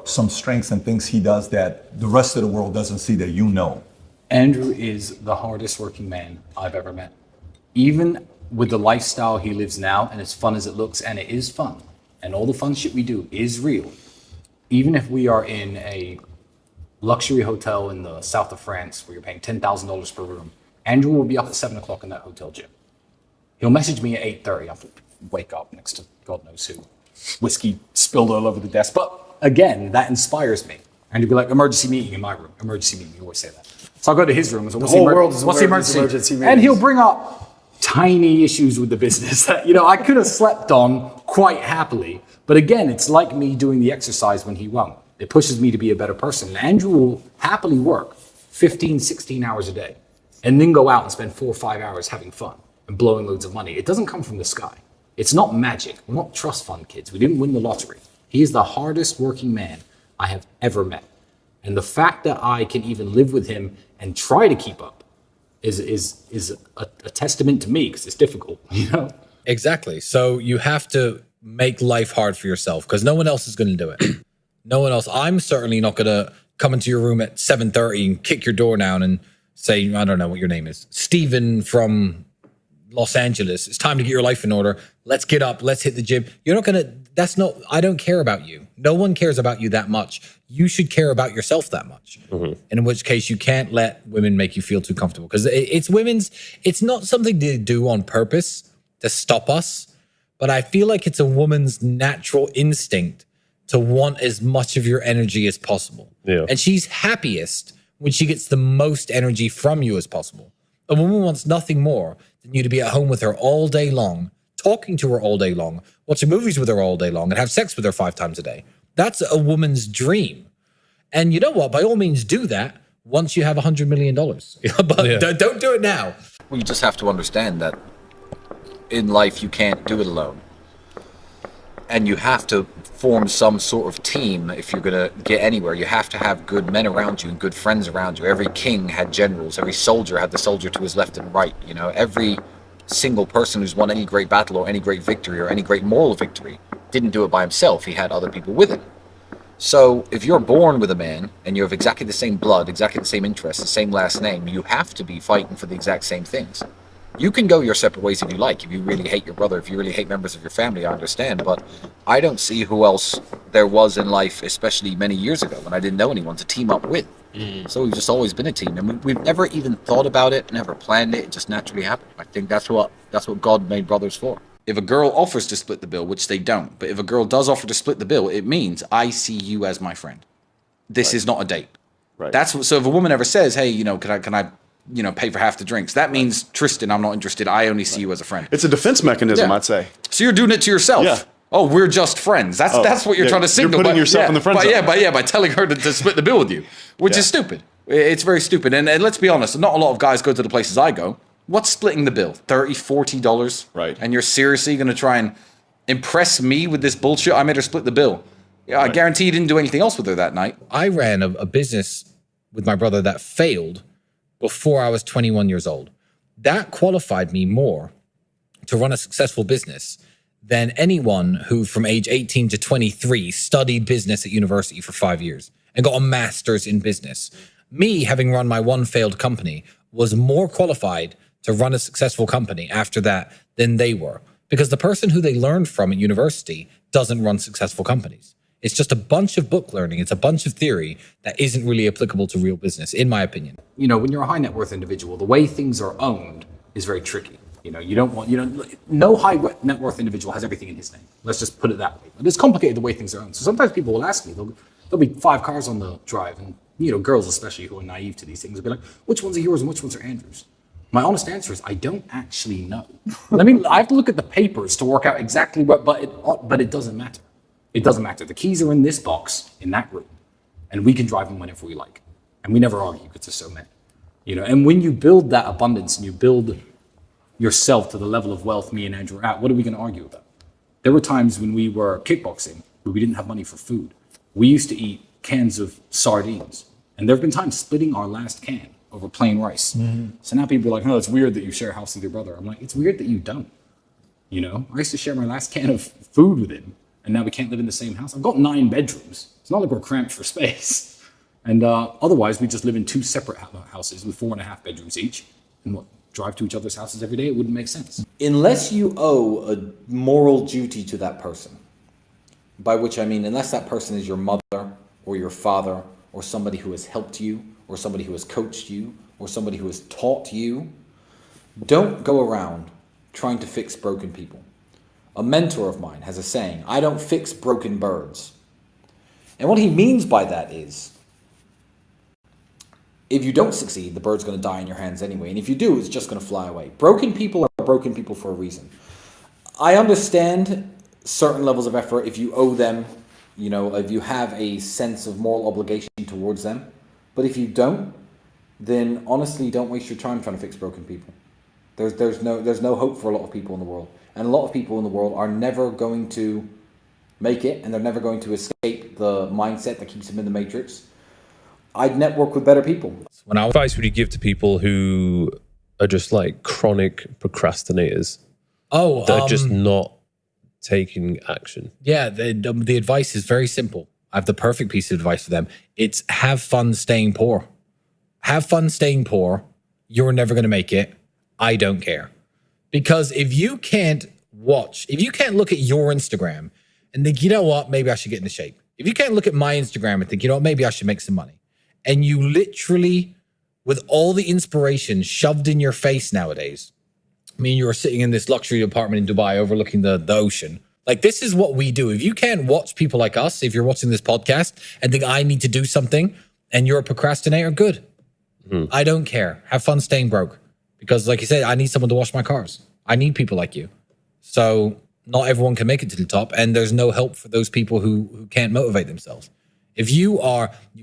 some strengths and things he does that the rest of the world doesn't see that you know? Andrew is the hardest working man I've ever met. Even with the lifestyle he lives now, and as fun as it looks, and it is fun, and all the fun shit we do is real. Even if we are in a luxury hotel in the south of France where you're paying $10,000 per room, Andrew will be up at 7 o'clock in that hotel gym. He'll message me at 8:30. I'll wake up next to God knows who. Whiskey spilled all over the desk. But again, that inspires me. And he'll be like, emergency meeting in my room. Emergency meeting. You always say that. So I'll go to his room. So, what's the emergency? And he'll bring up tiny issues with the business that, I could have slept on quite happily. But again, it's like me doing the exercise when he won't. It pushes me to be a better person. And Andrew will happily work 15, 16 hours a day and then go out and spend 4 or 5 hours having fun and blowing loads of money. It doesn't come from the sky. It's not magic. We're not trust fund kids. We didn't win the lottery. He is the hardest working man I have ever met. And the fact that I can even live with him and try to keep up is a testament to me, because it's difficult, Exactly. So you have to make life hard for yourself, because no one else is going to do it. No one else. I'm certainly not going to come into your room at 7:30 and kick your door down and say, I don't know what your name is, Steven from Los Angeles. It's time to get your life in order. Let's get up. Let's hit the gym. You're not going to, I don't care about you. No one cares about you that much. You should care about yourself that much. Mm-hmm. In which case you can't let women make you feel too comfortable, because it's not something they do on purpose to stop us, but I feel like it's a woman's natural instinct to want as much of your energy as possible. Yeah. And she's happiest when she gets the most energy from you as possible. A woman wants nothing more than you to be at home with her all day long, talking to her all day long, watching movies with her all day long, and have sex with her 5 times a day. That's a woman's dream. And you know what? By all means, do that once you have $100 million. But don't do it now. Well, you just have to understand that in life, you can't do it alone. And you have to form some sort of team if you're going to get anywhere. You have to have good men around you and good friends around you. Every king had generals. Every soldier had the soldier to his left and right. Every single person who's won any great battle or any great victory or any great moral victory didn't do it by himself. He had other people with him. So if you're born with a man and you have exactly the same blood, exactly the same interests, the same last name, you have to be fighting for the exact same things. You can go your separate ways if you like. If you really hate your brother, if you really hate members of your family, I understand. But I don't see who else there was in life, especially many years ago when I didn't know anyone to team up with. So we've just always been a team. And we've never even thought about it, never planned it. It just naturally happened. I think that's what God made brothers for. If a girl offers to split the bill, which they don't, but if a girl does offer to split the bill, it means I see you as my friend. This is not a date. Right. So if a woman ever says, hey, can I pay for half the drinks, that means, Tristan, I'm not interested. I only see you as a friend. It's a defense mechanism, I'd say. So you're doing it to yourself. Yeah. Oh, we're just friends. That's what you're trying to signal. You're putting yourself in the friend zone. By telling her to split the bill with you, which is stupid. It's very stupid. And let's be honest, not a lot of guys go to the places I go. What's splitting the bill? $30, $40? Right. And you're seriously going to try and impress me with this bullshit? I made her split the bill. Yeah, I guarantee you didn't do anything else with her that night. I ran a business with my brother that failed before I was 21 years old. That qualified me more to run a successful business than anyone who from age 18 to 23 studied business at university for 5 years and got a master's in business. Me, having run my one failed company, was more qualified to run a successful company after that than they were. Because the person who they learned from at university doesn't run successful companies. It's just a bunch of book learning. It's a bunch of theory that isn't really applicable to real business, in my opinion. When you're a high net worth individual, the way things are owned is very tricky. You don't want, no high net worth individual has everything in his name. Let's just put it that way. But it's complicated the way things are owned. So sometimes people will ask me, there'll be 5 cars on the drive, and girls especially who are naive to these things will be like, which ones are yours and which ones are Andrew's? My honest answer is I don't actually know. I have to look at the papers to work out exactly what, but it doesn't matter. It doesn't matter. The keys are in this box, in that room, and we can drive them whenever we like. And we never argue because there's so many. And when you build that abundance and you build yourself to the level of wealth me and Andrew are at, what are we going to argue about? There were times when we were kickboxing where we didn't have money for food. We used to eat cans of sardines. And there have been times splitting our last can over plain rice. Mm-hmm. So now people are like, oh, it's weird that you share a house with your brother. I'm like, it's weird that you don't. I used to share my last can of food with him. and now we can't live in the same house. I've got 9 bedrooms. It's not like we're cramped for space. And otherwise, we just live in 2 separate houses with 4.5 bedrooms each. And drive to each other's houses every day? It wouldn't make sense. Unless you owe a moral duty to that person, by which I mean, unless that person is your mother or your father or somebody who has helped you or somebody who has coached you or somebody who has taught you, don't go around trying to fix broken people. A mentor of mine has a saying, I don't fix broken birds. And what he means by that is, if you don't succeed, the bird's going to die in your hands anyway. And if you do, it's just going to fly away. Broken people are broken people for a reason. I understand certain levels of effort if you owe them, if you have a sense of moral obligation towards them. But if you don't, then honestly, don't waste your time trying to fix broken people. There's no hope for a lot of people in the world. And a lot of people in the world are never going to make it, and they're never going to escape the mindset that keeps them in the matrix. I'd network with better people. What advice would you give to people who are just like chronic procrastinators? Oh, they're just not taking action. Yeah, the advice is very simple. I have the perfect piece of advice for them. It's have fun staying poor. Have fun staying poor. You're never going to make it. I don't care. Because if you can't look at your Instagram and think, you know what, maybe I should get into shape. If you can't look at my Instagram and think, you know what, maybe I should make some money. And you literally, with all the inspiration shoved in your face nowadays, I mean, you are sitting in this luxury apartment in Dubai overlooking the ocean. Like, this is what we do. If you can't watch people like us, if you're watching this podcast and think I need to do something and you're a procrastinator, good. I don't care. Have fun staying broke. Because like you said, I need someone to wash my cars. I need people like you. So not everyone can make it to the top, and there's no help for those people who can't motivate themselves. If you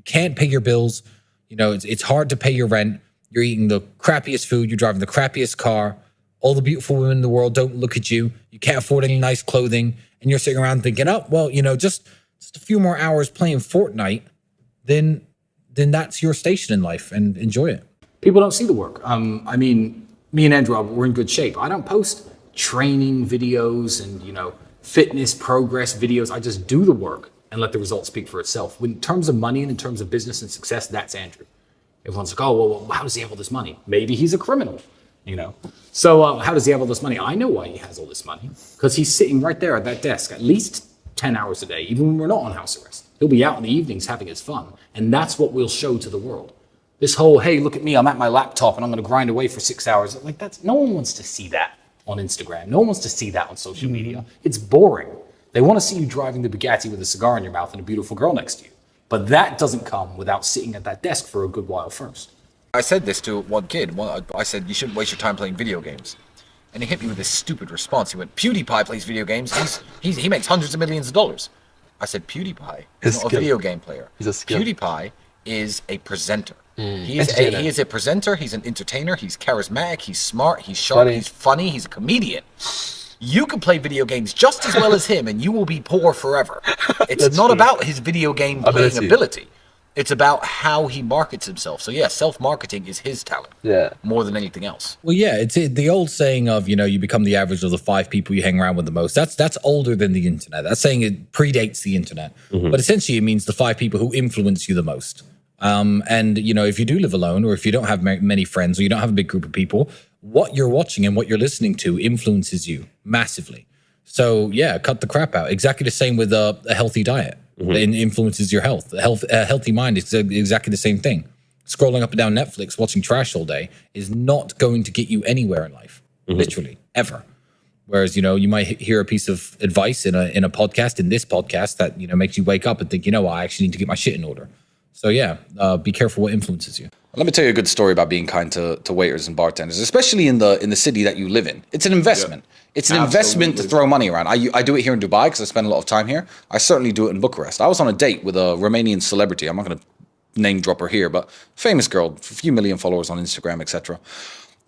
can't pay your bills, it's hard to pay your rent, you're eating the crappiest food, you're driving the crappiest car, all the beautiful women in the world don't look at you, you can't afford any nice clothing, and you're sitting around thinking, oh, well, just a few more hours playing Fortnite, then that's your station in life, and enjoy it. People don't see the work. I mean, me and Andrew, we're in good shape. I don't post training videos and, fitness progress videos. I just do the work and let the results speak for itself. In terms of money and in terms of business and success, that's Andrew. Everyone's like, oh, well, how does he have all this money? Maybe he's a criminal, So how does he have all this money? I know why he has all this money. Because he's sitting right there at that desk at least 10 hours a day, even when we're not on house arrest. He'll be out in the evenings having his fun. And that's what we'll show to the world. This whole, hey, look at me, I'm at my laptop and I'm going to grind away for 6 hours. Like, no one wants to see that on Instagram. No one wants to see that on social media. It's boring. They want to see you driving the Bugatti with a cigar in your mouth and a beautiful girl next to you. But that doesn't come without sitting at that desk for a good while first. I said this to one kid. I said, you shouldn't waste your time playing video games. And he hit me with this stupid response. He went, PewDiePie plays video games. He makes hundreds of millions of dollars. I said, PewDiePie is not a video game player. He's a skill. PewDiePie is a presenter. He is a presenter. He's an entertainer. He's charismatic. He's smart. He's sharp. He's funny. He's a comedian. You can play video games just as well as him, and you will be poor forever. It's not about his video game playing ability. It's about how he markets himself. So yeah, self-marketing is his talent. Yeah, more than anything else. Well, yeah, it's the old saying of you become the average of the 5 people you hang around with the most. That's older than the internet. That saying it predates the internet, but essentially it means the 5 people who influence you the most. And if you do live alone, or if you don't have many friends, or you don't have a big group of people, what you're watching and what you're listening to influences you massively. So yeah, cut the crap out. Exactly the same with a healthy diet. It influences your health. A healthy mind is exactly the same thing. Scrolling up and down Netflix, watching trash all day is not going to get you anywhere in life, literally, ever. Whereas, you might hear a piece of advice in a podcast, in this podcast, that, makes you wake up and think, I actually need to get my shit in order. So yeah, be careful what influences you. Let me tell you a good story about being kind to waiters and bartenders, especially in the city that you live in. It's an investment. Yeah. It's an investment to throw money around. I do it here in Dubai because I spend a lot of time here. I certainly do it in Bucharest. I was on a date with a Romanian celebrity. I'm not going to name drop her here, but famous girl, a few million followers on Instagram, etc.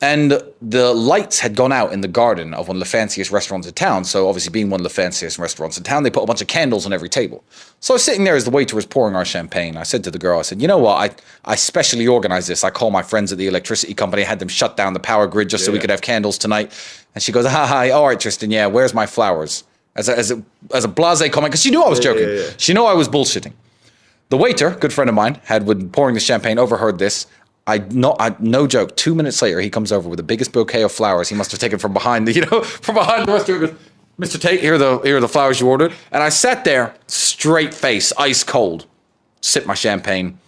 And the lights had gone out in the garden of one of the fanciest restaurants in town. So obviously being one of the fanciest restaurants in town, they put a bunch of candles on every table. So I was sitting there as the waiter was pouring our champagne. I said to the girl, I said, you know what? I specially organized this. I called my friends at the electricity company. I had them shut down the power grid just so we could have candles tonight. And she goes, hi, all right, Tristan, yeah, where's my flowers? as a blasé comment, because she knew I was joking. She knew I was bullshitting. The waiter, good friend of mine, had been pouring the champagne, overheard this. No joke. 2 minutes later, he comes over with the biggest bouquet of flowers. He must have taken from behind the restaurant. Mr. Tate, here are the flowers you ordered. And I sat there, straight face, ice cold, sip my champagne.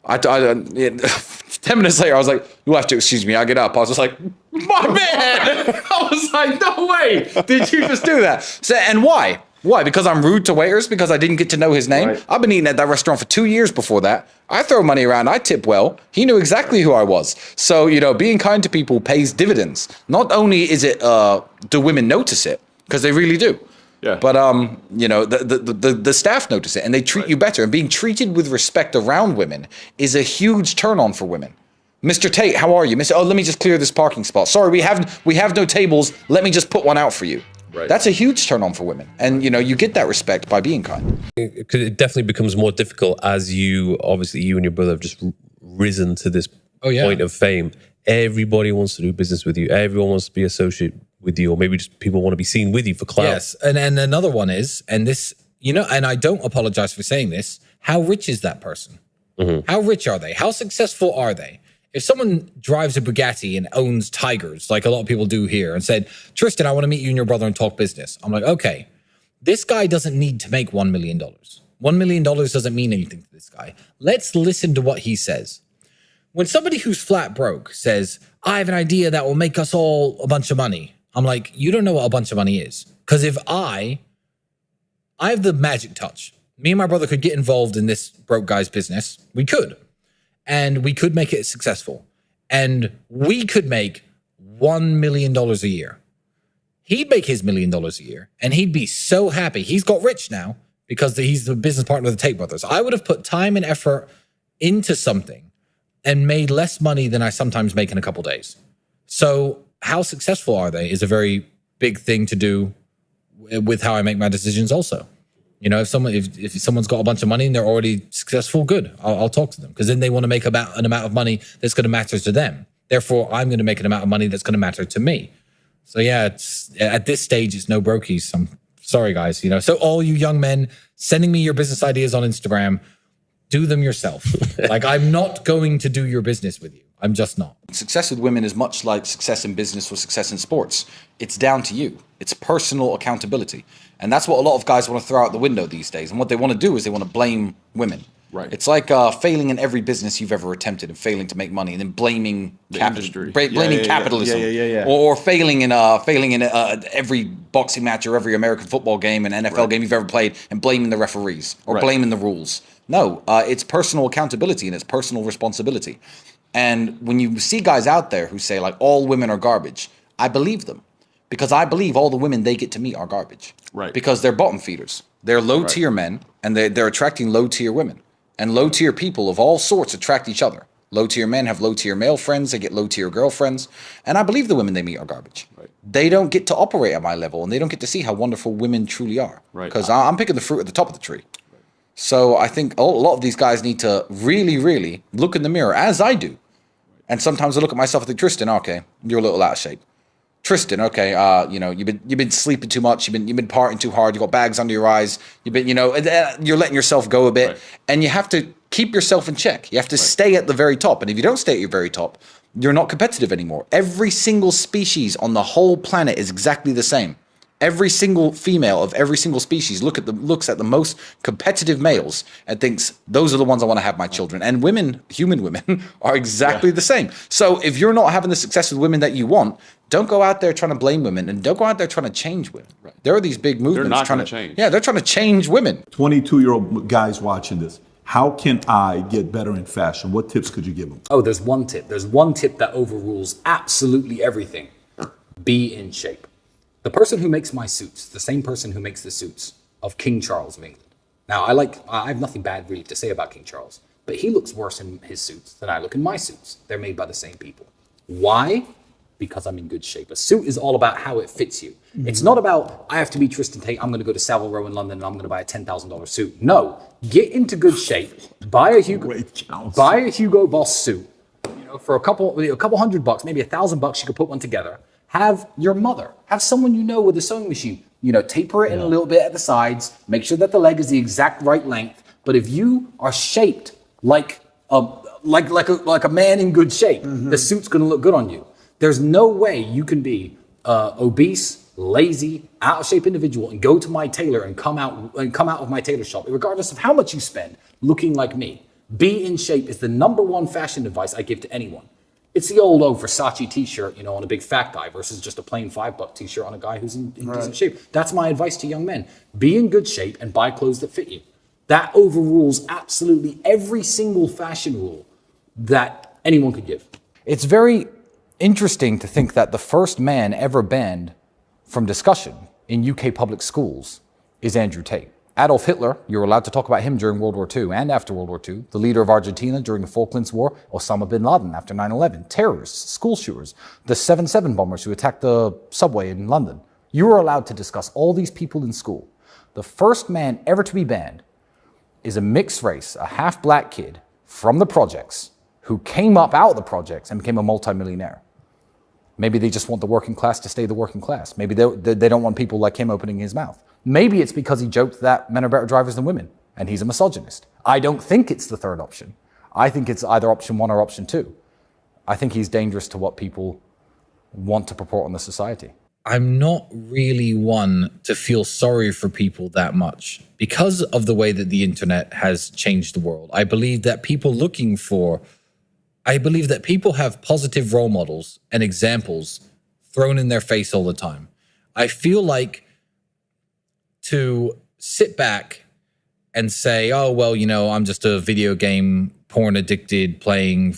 10 minutes later, I was like, "You'll have to excuse me." I get up. I was just like, "My man!" I was like, "No way! Did you just do that?" So, and why? Why? Because I'm rude to waiters? Because I didn't get to know his name? Right. I've been eating at that restaurant for 2 years before that. I throw money around. I tip well. He knew exactly who I was. So, being kind to people pays dividends. Not only is it, do women notice it, because they really do. Yeah. But, the staff notice it, and they treat you better. And being treated with respect around women is a huge turn on for women. Mr. Tate, how are you? Let me just clear this parking spot. Sorry, we have no tables. Let me just put one out for you. Right. That's a huge turn on for women. And, you get that respect by being kind. It definitely becomes more difficult as you and your brother have just risen to this point of fame. Everybody wants to do business with you. Everyone wants to be associated with you, or maybe just people want to be seen with you for clout. Yes. And another one is, and this, and I don't apologize for saying this, how rich is that person? Mm-hmm. How rich are they? How successful are they? If someone drives a Bugatti and owns tigers, like a lot of people do here, and said, "Tristan, I want to meet you and your brother and talk business," I'm like, okay, this guy doesn't need to make $1 million. $1 million doesn't mean anything to this guy. Let's listen to what he says. When somebody who's flat broke says, "I have an idea that will make us all a bunch of money," I'm like, you don't know what a bunch of money is. Because if I have the magic touch. Me and my brother could get involved in this broke guy's business. We could. And we could make it successful. And we could make $1 million a year. He'd make his $1 million a year. And he'd be so happy. He's got rich now because he's the business partner of the Tate brothers. I would have put time and effort into something and made less money than I sometimes make in a couple days. So how successful are they is a very big thing to do with how I make my decisions also. If someone's got a bunch of money and they're already successful, good. I'll talk to them because then they want to make an amount of money that's going to matter to them. Therefore, I'm going to make an amount of money that's going to matter to me. So yeah, at this stage, it's no brokies. I'm sorry, guys. So all you young men sending me your business ideas on Instagram, do them yourself. Like, I'm not going to do your business with you. I'm just not. Success with women is much like success in business or success in sports. It's down to you. It's personal accountability. And that's what a lot of guys want to throw out the window these days. And what they want to do is they want to blame women. Right. It's like failing in every business you've ever attempted and failing to make money, and then blaming capitalism, or failing in every boxing match or every American football game and NFL game you've ever played, and blaming the referees or blaming the rules. No, it's personal accountability and it's personal responsibility. And when you see guys out there who say, like, all women are garbage, I believe them. Because I believe all the women they get to meet are garbage. Right. Because they're bottom feeders. They're low-tier men, and they're attracting low-tier women. And low-tier people of all sorts attract each other. Low-tier men have low-tier male friends. They get low-tier girlfriends. And I believe the women they meet are garbage. Right. They don't get to operate at my level, and they don't get to see how wonderful women truly are. Right. Because I'm picking the fruit at the top of the tree. Right. So I think a lot of these guys need to really, really look in the mirror, as I do. And sometimes I look at myself and think, Tristan, okay, you're a little out of shape. Tristan, okay, you've been sleeping too much, you've been partying too hard, you got bags under your eyes, you're letting yourself go a bit, and you have to keep yourself in check. You have to stay at the very top, and if you don't stay at your very top, you're not competitive anymore. Every single species on the whole planet is exactly the same. Every single female of every single species looks at the most competitive males and thinks, those are the ones I want to have my children. And women, human women, are exactly the same. So if you're not having the success with women that you want, don't go out there trying to blame women, and don't go out there trying to change women. Right. There are these big movements. They're not trying to change. Yeah, they're trying to change women. 22-year-old guys watching this. How can I get better in fashion? What tips could you give them? Oh, there's one tip. There's one tip that overrules absolutely everything. Be in shape. The person who makes my suits, the same person who makes the suits of King Charles of England. Now, I have nothing bad really to say about King Charles, but he looks worse in his suits than I look in my suits. They're made by the same people. Why? Because I'm in good shape. A suit is all about how it fits you. Mm-hmm. It's not about, I have to be Tristan Tate, I'm going to go to Savile Row in London and I'm going to buy a $10,000 suit. No, get into good shape, buy a Hugo Boss suit, for a couple $100, maybe $1,000, you could put one together. Have your mother, have someone with a sewing machine, taper it in a little bit at the sides, make sure that the leg is the exact right length. But if you are shaped like a man in good shape, the suit's going to look good on you. There's no way you can be obese, lazy, out of shape individual and go to my tailor and come out of my tailor shop, regardless of how much you spend, looking like me. Be in shape is the number one fashion advice I give to anyone. It's the old Versace t-shirt, on a big fat guy versus just a plain $5 t-shirt on a guy who's in decent shape. That's my advice to young men. Be in good shape and buy clothes that fit you. That overrules absolutely every single fashion rule that anyone could give. It's very interesting to think that the first man ever banned from discussion in UK public schools is Andrew Tate. Adolf Hitler, you were allowed to talk about him during World War II and after World War II. The leader of Argentina during the Falklands War, Osama bin Laden after 9/11. Terrorists, school shooters, the 7/7 bombers who attacked the subway in London. You were allowed to discuss all these people in school. The first man ever to be banned is a mixed race, a half-black kid from the projects who came up out of the projects and became a multimillionaire. Maybe they just want the working class to stay the working class. Maybe they don't want people like him opening his mouth. Maybe it's because he joked that men are better drivers than women, and he's a misogynist. I don't think it's the third option. I think it's either option one or option two. I think he's dangerous to what people want to purport on the society. I'm not really one to feel sorry for people that much because of the way that the internet has changed the world. I believe that people have positive role models and examples thrown in their face all the time. I feel like to sit back and say, oh, well, I'm just a video game porn addicted playing,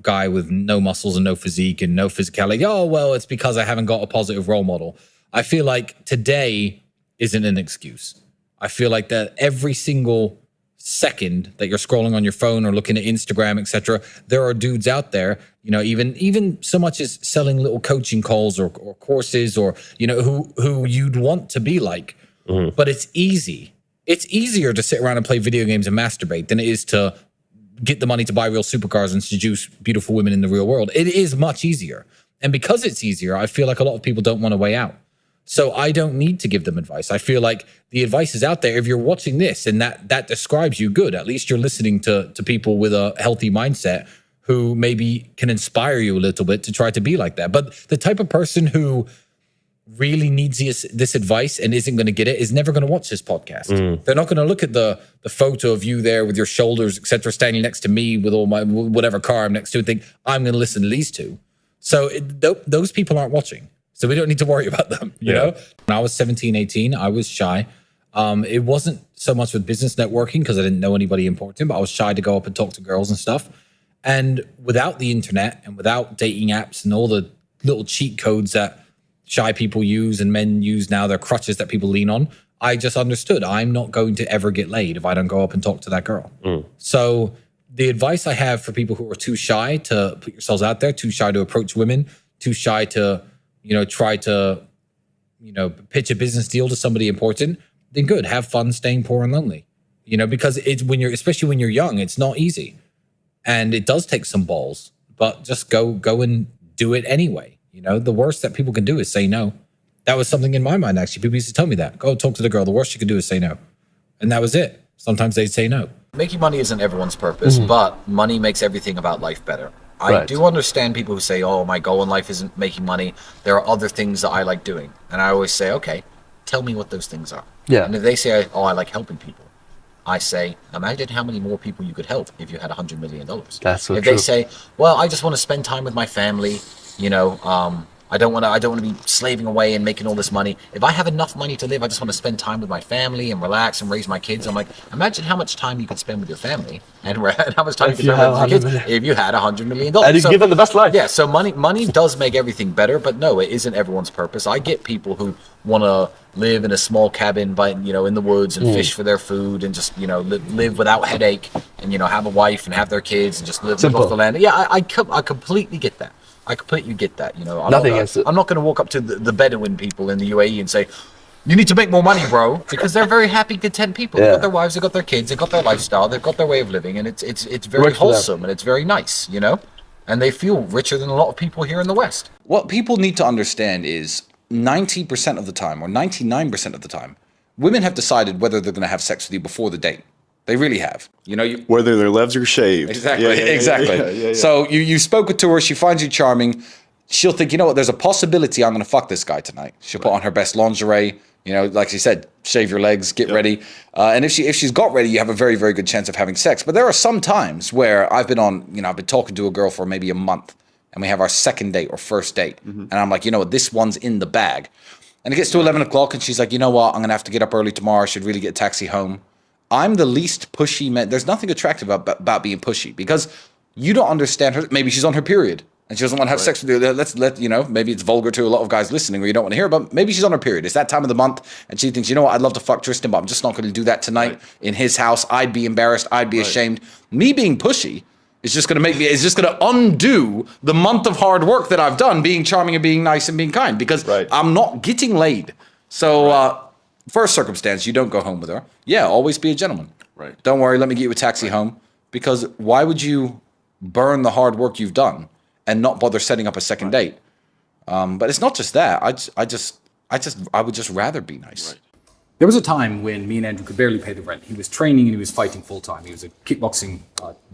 guy with no muscles and no physique and no physicality. Oh, well, it's because I haven't got a positive role model. I feel like today isn't an excuse. I feel like that every single second that you're scrolling on your phone or looking at Instagram, etc., there are dudes out there, even so much as selling little coaching calls or courses or, who you'd want to be like. Mm-hmm. But it's easy. It's easier to sit around and play video games and masturbate than it is to get the money to buy real supercars and seduce beautiful women in the real world. It is much easier. And because it's easier, I feel like a lot of people don't want a way out. So I don't need to give them advice. I feel like the advice is out there. If you're watching this and that describes you, good. At least you're listening to people with a healthy mindset who maybe can inspire you a little bit to try to be like that. But the type of person who really needs this advice and isn't going to get it is never going to watch this podcast. They're not going to look at the photo of you there with your shoulders, etc., standing next to me with all my whatever car I'm next to and think, I'm going to listen to these two. So those people aren't watching. So we don't need to worry about them, you know? When I was 17, 18, I was shy. It wasn't so much with business networking because I didn't know anybody important, but I was shy to go up and talk to girls and stuff. And without the internet and without dating apps and all the little cheat codes that shy people use and men use now, they're crutches that people lean on, I just understood I'm not going to ever get laid if I don't go up and talk to that girl. So the advice I have for people who are too shy to put yourselves out there, too shy to approach women, too shy to try to, pitch a business deal to somebody important, then good, have fun staying poor and lonely. Because it's especially when you're young, it's not easy. And it does take some balls, but just go and do it anyway. The worst that people can do is say no. That was something in my mind, actually. People used to tell me that. Go talk to the girl. The worst you can do is say no. And that was it. Sometimes they'd say no. Making money isn't everyone's purpose, but money makes everything about life better. I do understand people who say, oh, my goal in life isn't making money. There are other things that I like doing. And I always say, okay, tell me what those things are. Yeah. And if they say, oh, I like helping people, I say, imagine how many more people you could help if you had $100 million. That's so true. If they say, well, I just want to spend time with my family, I don't want to be slaving away and making all this money. If I have enough money to live, I just want to spend time with my family and relax and raise my kids. I'm like, imagine how much time you could spend with your family and how much time you could spend with your kids if you had $100 million. And you give them the best life. Yeah, so money does make everything better, but no, it isn't everyone's purpose. I get people who want to live in a small cabin in the woods and fish for their food and just, live without headache and, have a wife and have their kids and just live off the land. Yeah, I completely get that. I completely get that. I'm not going to walk up to the Bedouin people in the UAE and say, you need to make more money, bro, because they're very happy, content people. They've got their wives, they've got their kids, they've got their lifestyle, they've got their way of living, and it's very wholesome and it's very nice, and they feel richer than a lot of people here in the West. What people need to understand is 90% of the time, or 99% of the time, women have decided whether they're going to have sex with you before the date. They really have. You know, whether their legs are shaved. Exactly. Exactly. So you spoke to her. She finds you charming. She'll think, you know what? There's a possibility I'm going to fuck this guy tonight. She'll put on her best lingerie. You know, like she said, shave your legs, get ready. And if she's got ready, you have a very, very good chance of having sex. But there are some times where I've been talking to a girl for maybe a month, and we have our second date or first date, and I'm like, you know what? This one's in the bag. And it gets to 11 o'clock, and she's like, you know what? I'm going to have to get up early tomorrow. I should really get a taxi home. I'm the least pushy man. There's nothing attractive about being pushy because you don't understand her. Maybe she's on her period and she doesn't want to have sex with you. Maybe it's vulgar to a lot of guys listening or you don't want to hear, but maybe she's on her period. It's that time of the month and she thinks, you know what? I'd love to fuck Tristan, but I'm just not going to do that tonight in his house. I'd be embarrassed. I'd be ashamed. Me being pushy is just going to undo the month of hard work that I've done being charming and being nice and being kind because I'm not getting laid. So, first circumstance, you don't go home with her. Yeah, always be a gentleman. Right. Don't worry, let me get you a taxi home. Because why would you burn the hard work you've done and not bother setting up a second date? But it's not just that. I would just rather be nice. Right. There was a time when me and Andrew could barely pay the rent. He was training and he was fighting full time. He was a kickboxing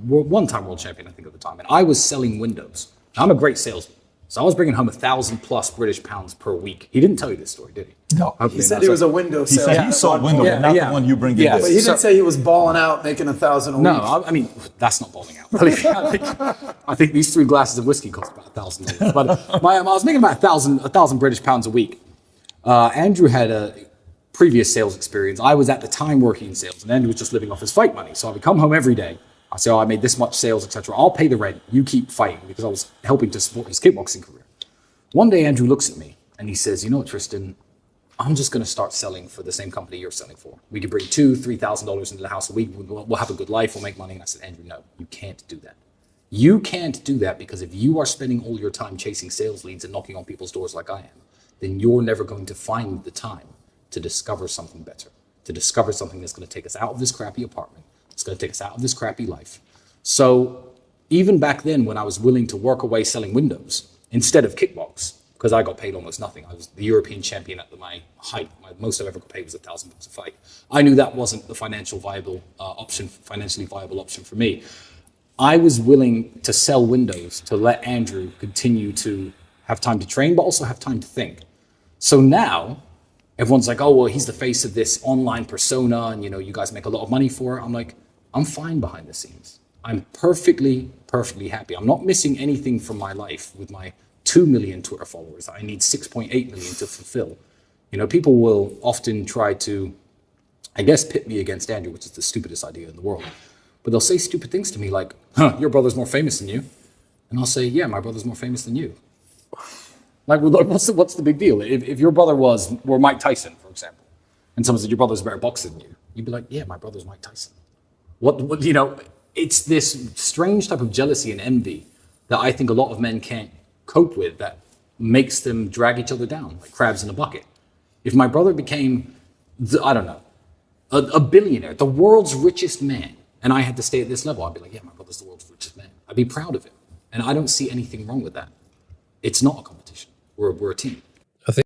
one-time world champion, I think, at the time. And I was selling windows. Now, I'm a great salesman. So I was bringing home 1,000+ British pounds per week. He didn't tell you this story, did he? No. He said he was a window salesman. He said he sold windows, but not the one you bring in. But he didn't say he was balling out, making 1,000 a week. No, I mean, that's not balling out. I think these 3 glasses of whiskey cost about 1,000 a week. But I was making about 1,000 British pounds a week. Andrew had a previous sales experience. I was at the time working in sales, and Andrew was just living off his fight money. So I would come home every day. I say, I made this much sales, etc. I'll pay the rent. You keep fighting because I was helping to support his kickboxing career. One day, Andrew looks at me and he says, you know what, Tristan, I'm just going to start selling for the same company you're selling for. We could bring $2,000-$3,000 into the house a week. We'll have a good life. We'll make money. And I said, Andrew, no, you can't do that. You can't do that because if you are spending all your time chasing sales leads and knocking on people's doors like I am, then you're never going to find the time to discover something better, to discover something that's going to take us out of this crappy apartment. It's going to take us out of this crappy life. So even back then, when I was willing to work away selling windows instead of kickbox, because I got paid almost nothing. I was the European champion at my height. Most I ever got paid was £1,000 a fight. I knew that wasn't the financially viable option for me. I was willing to sell windows to let Andrew continue to have time to train, but also have time to think. So now everyone's like, oh, well, he's the face of this online persona and, you guys make a lot of money for it. I'm like, I'm fine behind the scenes. I'm perfectly happy. I'm not missing anything from my life with my 2 million Twitter followers. I need 6.8 million to fulfill. People will often try to, I guess, pit me against Andrew, which is the stupidest idea in the world. But they'll say stupid things to me like, your brother's more famous than you. And I'll say, yeah, my brother's more famous than you. Like, what's the big deal? If your brother were Mike Tyson, for example, and someone said your brother's a better boxer than you, you'd be like, yeah, my brother's Mike Tyson. It's this strange type of jealousy and envy that I think a lot of men can't cope with that makes them drag each other down like crabs in a bucket. If my brother became, a billionaire, the world's richest man, and I had to stay at this level, I'd be like, yeah, my brother's the world's richest man. I'd be proud of him. And I don't see anything wrong with that. It's not a competition. We're a team.